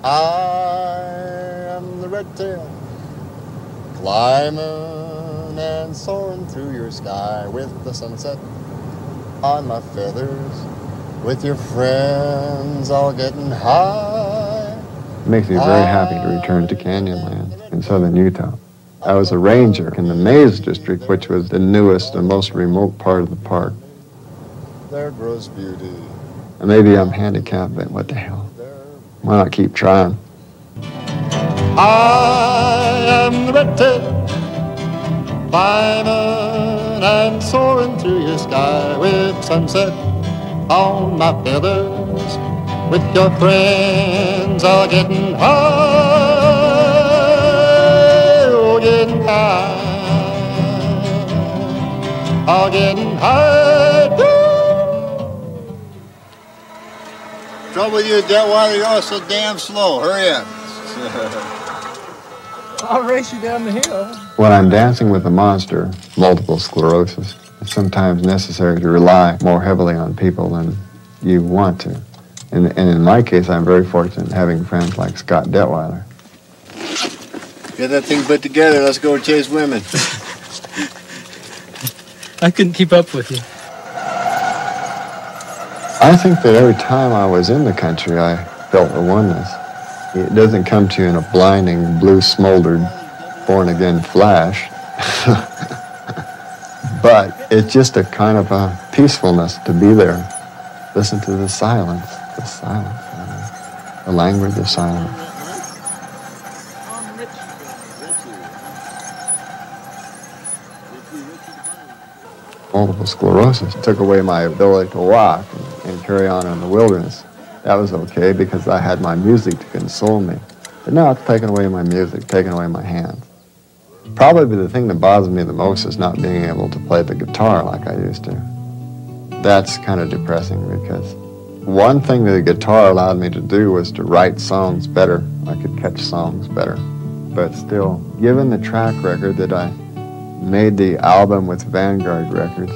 I am the red tail, climbing and soaring through your sky with the sunset on my feathers, with your friends all getting high. It makes me very happy to return to Canyonland in southern Utah. I was a ranger in the Maze District, which was the newest and most remote part of the park. There grows beauty. And maybe I'm handicapped, but what the hell? Why not keep trying? I am the red tail, climbing and soaring through your sky with sunset on my feathers, with your friends all getting high, oh, getting high, all getting high. Trouble with you, Detweiler, you're all so damn slow. Hurry up. I'll race you down the hill. When I'm dancing with a monster, multiple sclerosis, it's sometimes necessary to rely more heavily on people than you want to. And in my case, I'm very fortunate in having friends like Scott Detweiler. Get that thing put together. Let's go chase women. I couldn't keep up with you. I think that every time I was in the country, I felt a oneness. It doesn't come to you in a blinding, blue-smoldered, born-again flash. But it's just a kind of a peacefulness to be there. Listen to the silence, the language of silence. Multiple sclerosis took away my ability to walk and carry on in the wilderness. That was okay because I had my music to console me. But now it's taken away my music, taken away my hands. Probably the thing that bothers me the most is not being able to play the guitar like I used to. That's kind of depressing because one thing that the guitar allowed me to do was to write songs better. I could catch songs better. But still, given the track record that I made the album with Vanguard Records,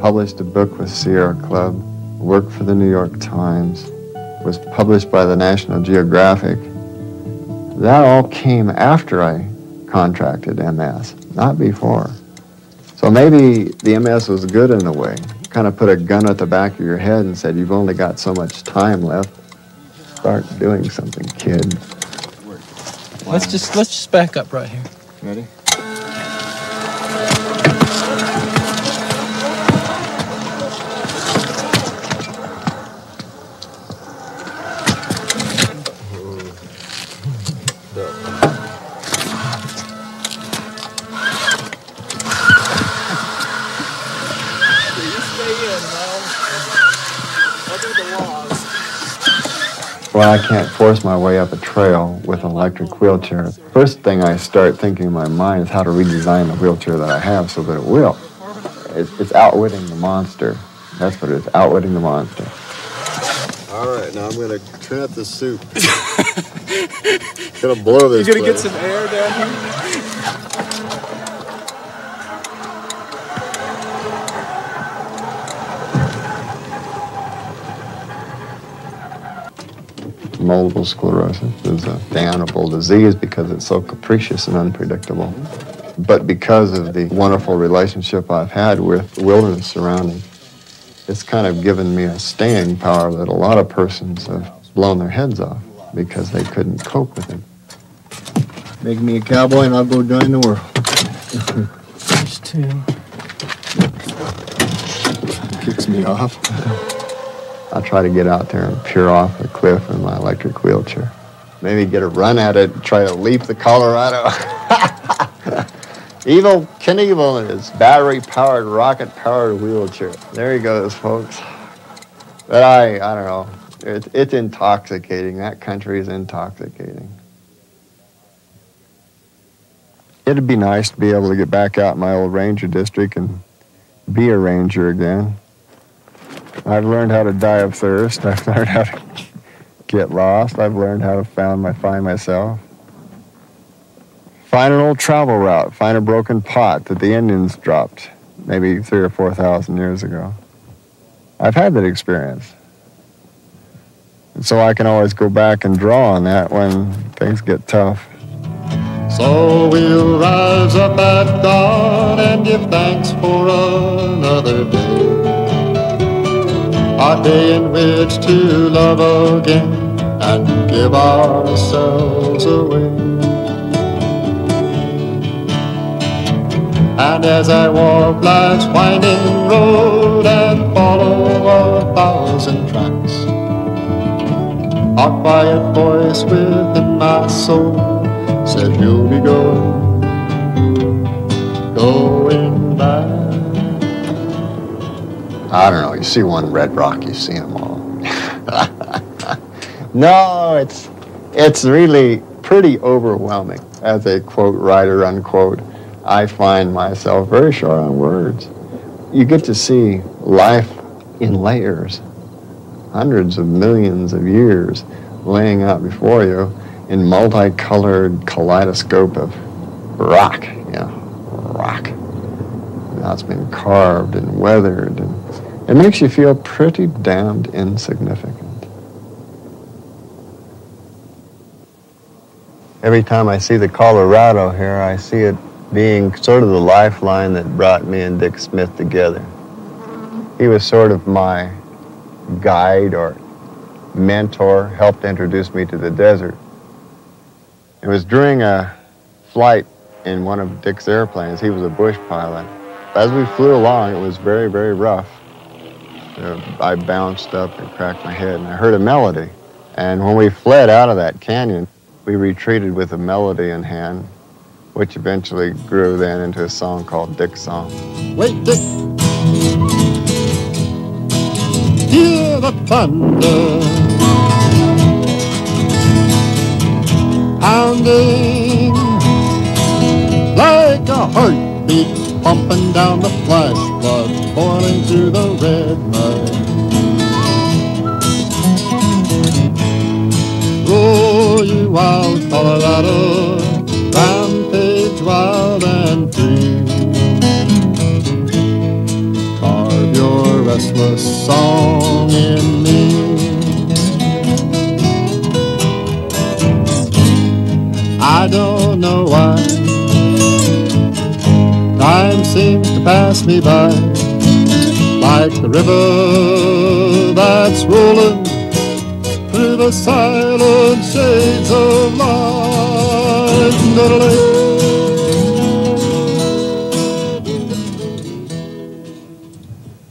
published a book with Sierra Club, worked for the New York Times, was published by the National Geographic. That all came after I contracted MS, not before. So maybe the MS was good in a way. Kind of put a gun at the back of your head and said, you've only got so much time left. Start doing something, kid. Let's just back up right here. Ready? Well, I can't force my way up a trail with an electric wheelchair. First thing I start thinking in my mind is how to redesign the wheelchair that I have so that it will. It's outwitting the monster. That's what it is, outwitting the monster. All right, now I'm going to turn up the soup. Gonna blow this. You gonna place. get some air down here? Multiple sclerosis is a damnable disease because it's so capricious and unpredictable. But because of the wonderful relationship I've had with the wilderness surroundings, it's kind of given me a staying power that a lot of persons have blown their heads off because they couldn't cope with it. Make me a cowboy and I'll go join the world. There's two. Kicks me off. I'll try to get out there and peer off the cliff in my electric wheelchair. Maybe get a run at it and try to leap the Colorado. Evil Knievel in his battery-powered, rocket-powered wheelchair. There he goes, folks. But I don't know. It's intoxicating. That country is intoxicating. It'd be nice to be able to get back out in my old ranger district and be a ranger again. I've learned how to die of thirst. I've learned how to get lost. I've learned how to find myself. Find an old travel route. Find a broken pot that the Indians dropped maybe 3,000 or 4,000 years ago. I've had that experience. And so I can always go back and draw on that when things get tough. So we'll rise up at dawn and give thanks for another day, a day in which to love again and give ourselves away. And as I walk life's winding road and follow 1,000 tracks, a quiet voice within my soul said you'll be going back. I don't know, you see one red rock, you see them all. No, it's really pretty overwhelming. As a quote writer, unquote, I find myself very short on words. You get to see life in layers, hundreds of millions of years laying out before you in multicolored kaleidoscope of rock, rock. Now it's been carved and weathered, and it makes you feel pretty damned insignificant. Every time I see the Colorado here, I see it being sort of the lifeline that brought me and Dick Smith together. He was sort of my guide or mentor, helped introduce me to the desert. It was during a flight in one of Dick's airplanes. He was a bush pilot. As we flew along, it was very, very rough. I bounced up and cracked my head, and I heard a melody. And when we fled out of that canyon, we retreated with a melody in hand, which eventually grew then into a song called Dick's Song. Wait, Dick! Hear the thunder pounding like a heartbeat, pumping down the flesh, blood boiling through the red mud. Oh, you wild Colorado, rampage wild and free, carve your restless song in me. I don't know why time seems to pass me by, like the river that's rolling through the silent shades of light.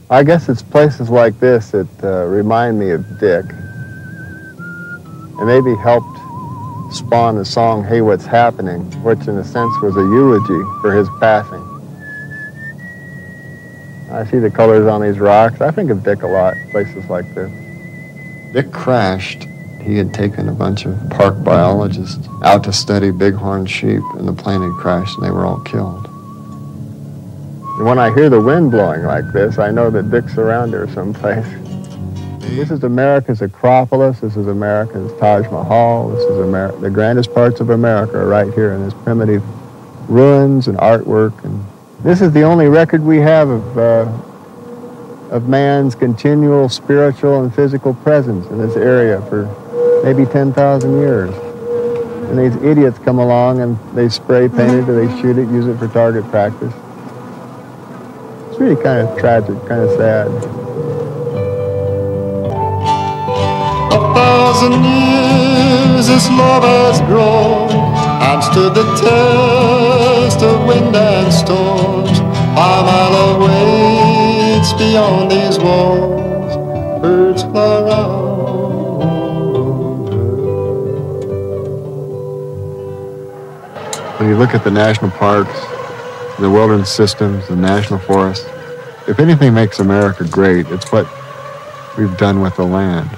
I guess it's places like this that remind me of Dick, and maybe helped spawn the song Hey What's Happening, which in a sense was a eulogy for his passing. I see the colors on these rocks. I think of Dick a lot, places like this. Dick crashed. He had taken a bunch of park biologists out to study bighorn sheep, and the plane had crashed and they were all killed. And when I hear the wind blowing like this, I know that Dick's around here someplace. This is America's Acropolis. This is America's Taj Mahal. This is the grandest parts of America are right here in this primitive ruins and artwork. And this is the only record we have of man's continual spiritual and physical presence in this area for maybe 10,000 years. And these idiots come along and they spray paint it or they shoot it, use it for target practice. It's really kind of tragic, kind of sad. 1,000 years this love has grown and stood the test of wind and storms. 5 miles away, it's beyond these walls, birds fly around. When you look at the national parks, the wilderness systems, the national forests, if anything makes America great, it's what we've done with the land.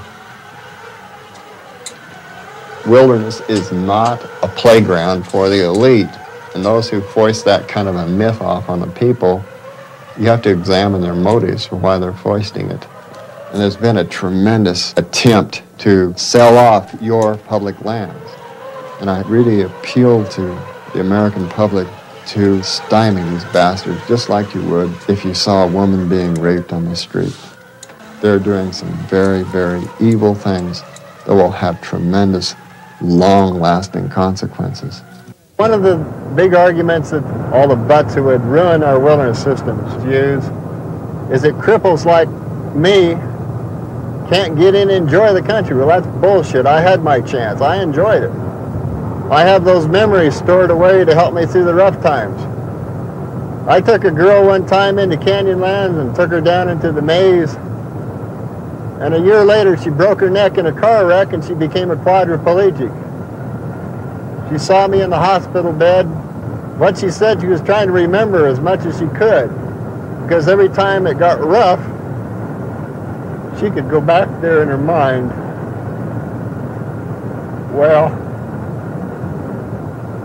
Wilderness is not a playground for the elite, and those who foist that kind of a myth off on the people, you have to examine their motives for why they're foisting it. And there's been a tremendous attempt to sell off your public lands. And I really appeal to the American public to stymie these bastards, just like you would if you saw a woman being raped on the street. They're doing some very, very evil things that will have tremendous, long-lasting consequences. One of the big arguments that all the butts who would ruin our wilderness systems use is that cripples like me can't get in and enjoy the country. Well, that's bullshit. I had my chance. I enjoyed it. I have those memories stored away to help me through the rough times. I took a girl one time into Canyonlands and took her down into the maze. And a year later, she broke her neck in a car wreck and she became a quadriplegic. She saw me in the hospital bed. What she said, she was trying to remember as much as she could, because every time it got rough, she could go back there in her mind. Well,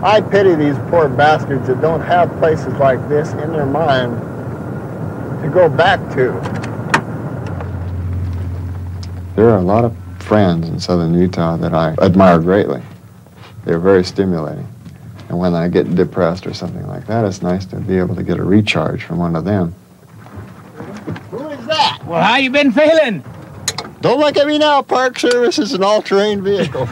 I pity these poor bastards that don't have places like this in their mind to go back to. There are a lot of friends in southern Utah that I admire greatly. They're very stimulating. And when I get depressed or something like that, it's nice to be able to get a recharge from one of them. Who is that? Well, how you been feeling? Don't look at me now. Park Service is an all-terrain vehicle.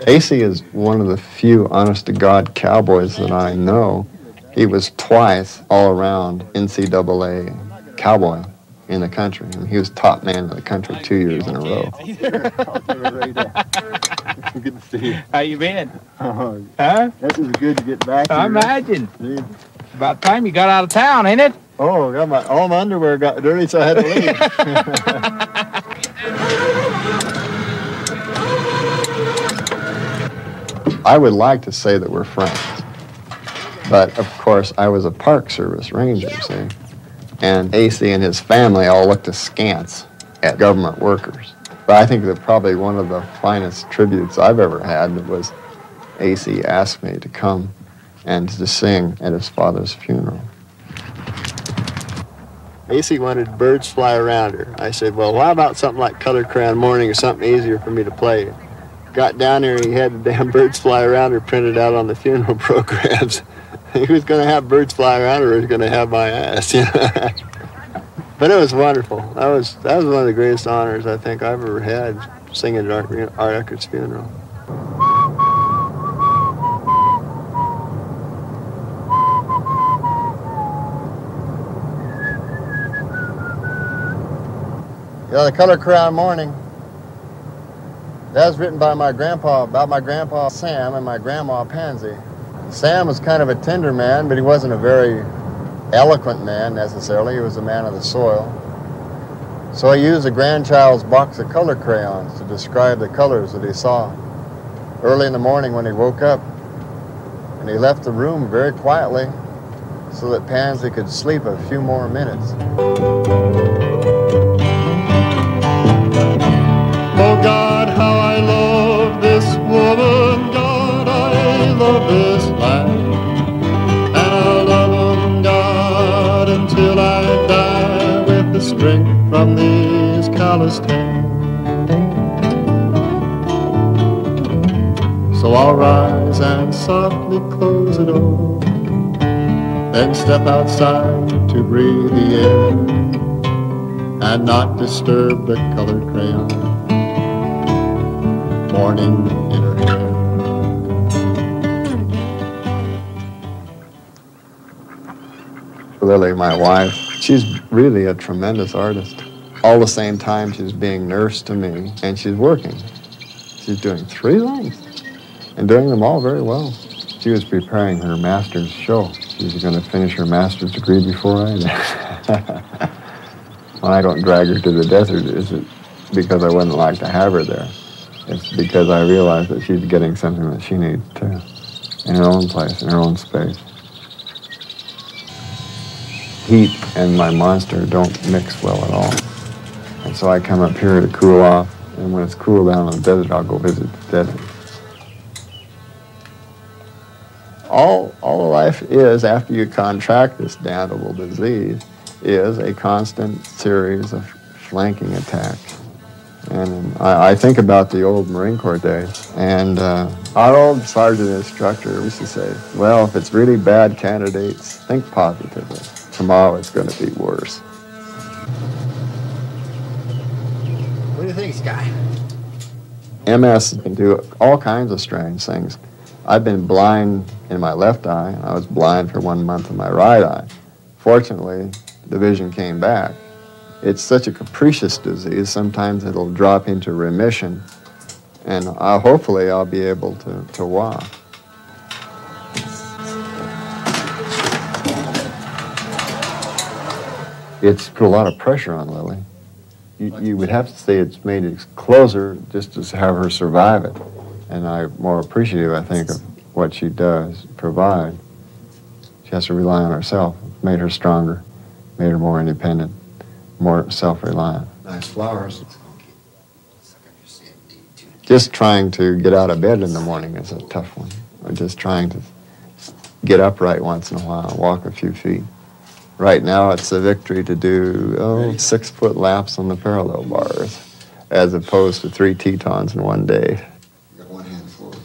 AC is one of the few honest-to-God cowboys that I know. He was twice all-around NCAA cowboy in the country. I mean, he was top man in the country 2 years in a row. Good to see you. How you been? Oh, Huh? this is good to get back I here. imagine. Yeah. About time you got out of town, ain't it? Oh, all my underwear got dirty, so I had to leave. I would like to say that we're friends, but of course I was a Park Service ranger, see, and AC and his family all looked askance at government workers. But I think that probably one of the finest tributes I've ever had was AC asked me to come and to sing at his father's funeral. AC wanted Birds Fly Around Her. I said, well, how about something like Color Crayon Morning or something easier for me to play? Got down there and he had the damn Birds Fly Around Her printed out on the funeral programs. He was going to have Birds Fly Around Her, or he was going to have my ass, you know. But it was wonderful. That was one of the greatest honors I think I've ever had, singing at Art Eckert's funeral. Yeah, the Color Crayon Morning. That was written by my grandpa, about my grandpa Sam and my grandma Pansy. Sam was kind of a tender man, but he wasn't a very eloquent man necessarily. He was a man of the soil. So he used a grandchild's box of color crayons to describe the colors that he saw. Early in the morning when he woke up, and he left the room very quietly so that Pansy could sleep a few more minutes. Oh God, how I love this woman, God, I love this land. And I'll love 'em, God, until I die with the strength from these calloused hands. So I'll rise and softly close the door, then step outside to breathe the air and not disturb the colored crayon morning in her hair. Lily, my wife, she's really a tremendous artist. All the same time she's being nurse to me, and she's working. She's doing 3 things and doing them all very well. She was preparing her master's show. She's going to finish her master's degree before I do. When I don't drag her to the desert, is it because I wouldn't like to have her there? It's because I realize that she's getting something that she needs too, in her own place, in her own space. Heat and my monster don't mix well at all. And so I come up here to cool off, and when it's cool down in the desert, I'll go visit the desert. All life is, after you contract this damnable disease, is a constant series of flanking attacks. And I think about the old Marine Corps days, and our old sergeant instructor used to say, well, if it's really bad candidates, think positively. Tomorrow it's going to be worse. What do you think, Sky? MS can do all kinds of strange things. I've been blind in my left eye, and I was blind for 1 month in my right eye. Fortunately, the vision came back. It's such a capricious disease. Sometimes it'll drop into remission, and hopefully I'll be able to walk. It's put a lot of pressure on Lily. You would have to say it's made it closer just to have her survive it. And I'm more appreciative, I think, of what she does provide. She has to rely on herself. It's made her stronger, made her more independent, more self-reliant. Nice flowers. Just trying to get out of bed in the morning is a tough one. Or just trying to get upright once in a while, walk a few feet. Right now, it's a victory to do 6-foot laps on the parallel bars, as opposed to 3 Tetons in one day. You got one hand forward.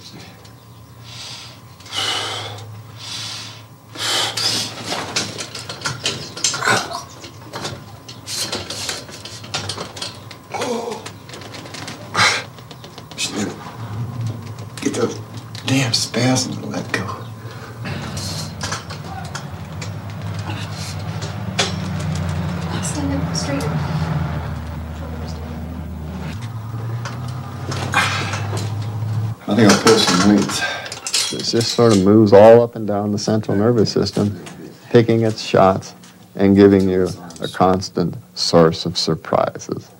Get those damn spasms and let go. I think I'll pull some weights. It just sort of moves all up and down the central nervous system, picking its shots and giving you a constant source of surprises.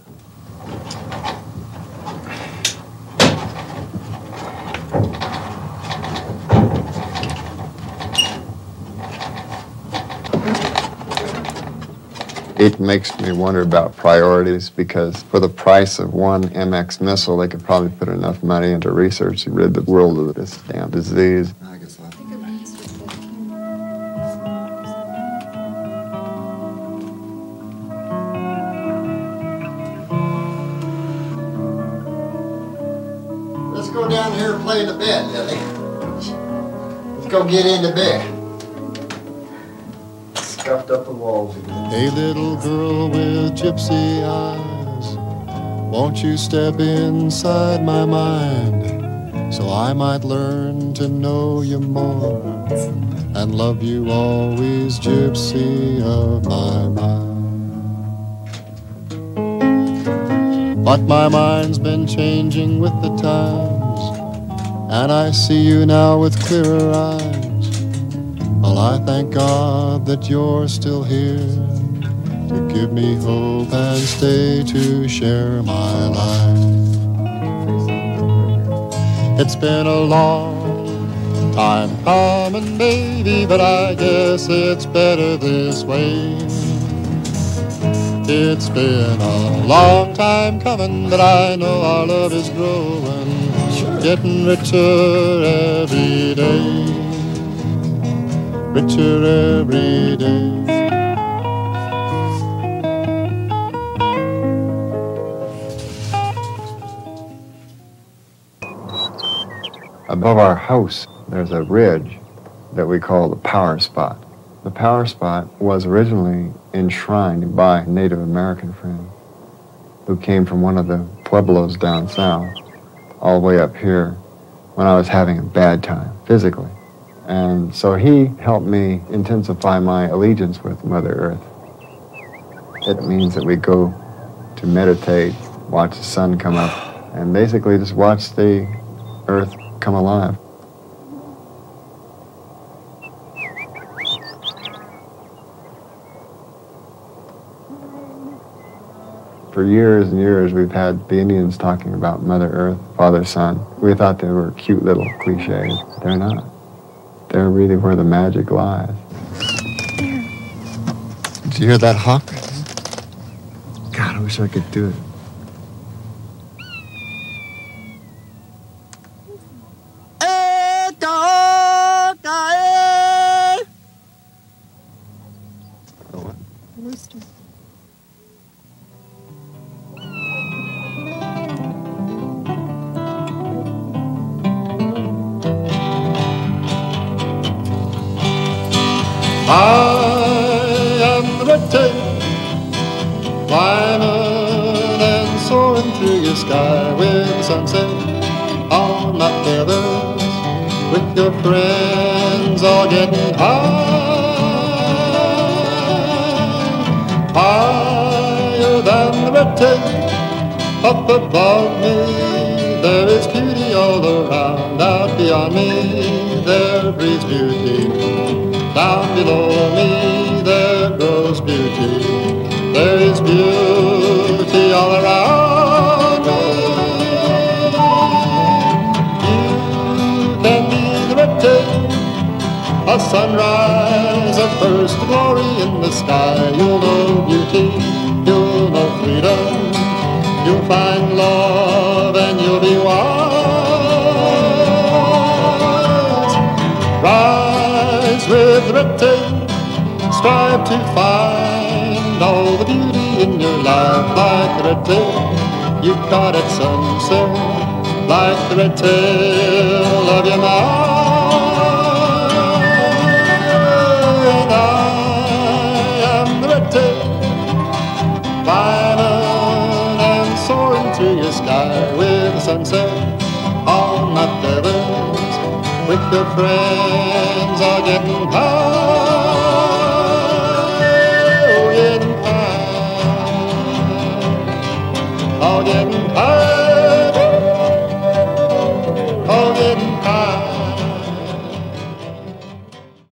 It makes me wonder about priorities, because for the price of one MX missile, they could probably put enough money into research to rid the world of this damn disease. I guess I'll... Let's go down here and play in the bed, Lily. Let's go get into bed. Scuffed up the walls again. Hey, little girl with gypsy eyes, won't you step inside my mind so I might learn to know you more and love you always, gypsy of my mind. But my mind's been changing with the times, and I see you now with clearer eyes. Well, I thank God that you're still here to give me hope and stay to share my life. It's been a long time coming, baby, but I guess it's better this way. It's been a long time coming, but I know our love is growing, getting richer every day. Richer every day. Above our house, there's a ridge that we call the power spot. The power spot was originally enshrined by a Native American friend who came from one of the pueblos down south, all the way up here, when I was having a bad time, physically. And so he helped me intensify my allegiance with Mother Earth. It means that we go to meditate, watch the sun come up, and basically just watch the Earth come alive. For years and years, we've had the Indians talking about Mother Earth, Father Sun. We thought they were cute little cliches. They're not. They're really where the magic lies. Did you hear that hawk? God, I wish I could do it. Rooster. I am the red tail, flying and soaring through your sky with the sunset on my feathers with your friends all getting higher than the red tape. Up above me, there is beauty all around. Out beyond me, there breathes beauty. Down below me, there grows beauty. There is beauty all around me. You can be the red tape, a sunrise, a first glory in the sky. You'll know beauty, you'll know freedom. You'll find love and you'll be wise. Rise with red tape, strive to find all the beauty in your life. Like the red tape you caught at sunset, like the red tail of your mind. I am the red tape, climbing, soaring through your sky with the sunset on my feathers, with your friends all getting high, all getting high, all getting high.